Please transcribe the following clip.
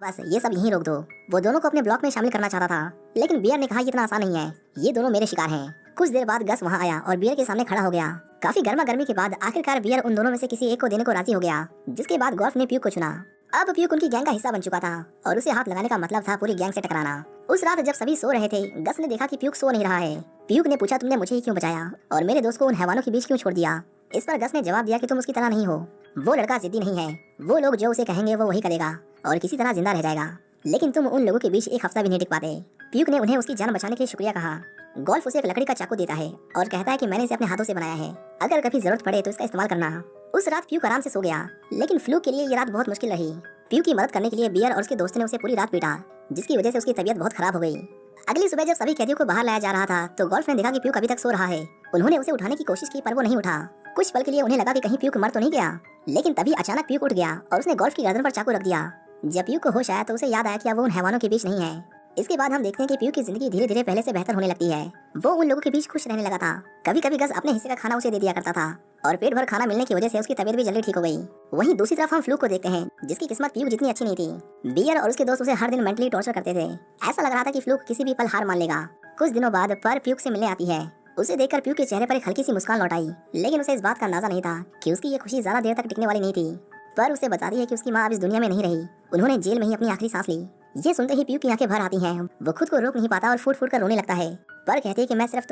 बस ये सब यहीं रोक दो। वो दोनों को अपने ब्लॉक में शामिल करना चाहता था, लेकिन बियर ने कहा ये इतना आसान नहीं है, ये दोनों मेरे शिकार हैं। कुछ देर बाद गस वहाँ आया और बियर के सामने खड़ा हो गया। काफी गर्मा गर्मी के बाद आखिरकार बियर उन दोनों में से किसी एक को देने को राजी हो गया, जिसके बाद गोल्फ ने प्यूक को चुना। अब प्यूक उनकी गैंग का हिस्सा बन चुका था और उसे हाथ लगाने का मतलब था पूरी गैंग से टकराना। उस रात जब सभी सो रहे थे, गस ने देखा कि प्यूक सो नहीं रहा है। प्यूक ने पूछा, तुमने मुझे ही क्यों बचाया और मेरे दोस्त को उन हैवानों के बीच क्यों छोड़ दिया? इस पर गस ने जवाब दिया कि तुम उसकी तरह नहीं हो। वो लड़का जिद्दी नहीं है, वो लोग जो उसे कहेंगे वो वही करेगा और किसी तरह जिंदा रह जाएगा, लेकिन तुम उन लोगों के बीच एक हफ्ता भी नहीं टिक पाते। प्यूक ने उन्हें उसकी जान बचाने के लिए शुक्रिया कहा। गोल्फ उसे एक लकड़ी का चाकू देता है और कहता है कि मैंने इसे अपने हाथों से बनाया है, अगर कभी जरूरत पड़े तो इसका इस्तेमाल करना। उस रात प्यूक आराम से सो गया, लेकिन फ्लूक के लिए ये रात बहुत मुश्किल रही। प्यूक की मदद करने के लिए बियर और उसके दोस्त ने उसे पूरी रात पीटा, जिसकी वजह से उसकी तबीयत बहुत खराब हो गई। अगली सुबह जब सभी कैदियों को बाहर लाया जा रहा था तो गोल्फ ने देखा कि प्यूक अभी तक सो रहा है। उन्होंने उसे उठाने की कोशिश की पर वो नहीं उठा। कुछ पल के लिए उन्हें लगा कि कहीं प्यूक मर तो नहीं गया, लेकिन तभी अचानक प्यूक उठ गया और उसने गोल्फ की गर्दन पर चाकू रख दिया। जब प्यूक को होश आया तो उसे याद आया कि अब वो उन हैवानों के बीच नहीं है। इसके बाद हम देखते हैं कि प्यूक की जिंदगी धीरे धीरे पहले से बेहतर होने लगती है। वो उन लोगों के बीच खुश रहने लगा था। कभी कभी गस अपने हिस्से का खाना उसे दे दिया करता था और पेट भर खाना मिलने की वजह से उसकी तबीयत भी जल्दी ठीक हो गई। वहीं दूसरी तरफ हम फ्लूक को देखते हैं, जिसकी किस्मत प्यूक जितनी अच्छी नहीं थी। बियर और उसके दोस्त उसे हर दिन मेंटली टॉर्चर करते थे। ऐसा लग रहा था कि फ्लूक किसी भी पल हार मान लेगा। कुछ दिनों बाद पर प्यूक से मिलने आती है। उसे देखकर प्यूक के चेहरे पर एक हल्की सी मुस्कान लौट आई, लेकिन उसे इस बात का अंदाजा नहीं था कि उसकी ये खुशी ज्यादा देर तक टिकने वाली नहीं थी। पर उसे बताती है कि उसकी माँ अब इस दुनिया में नहीं रही, उन्होंने जेल में ही अपनी आखिरी सांस ली। ये सुनते ही प्यूक की आंखें भर आती हैं। वो खुद को रोक नहीं पाता और फूट फूट कर रोने लगता है, पर कहती है कि मैं सिर्फ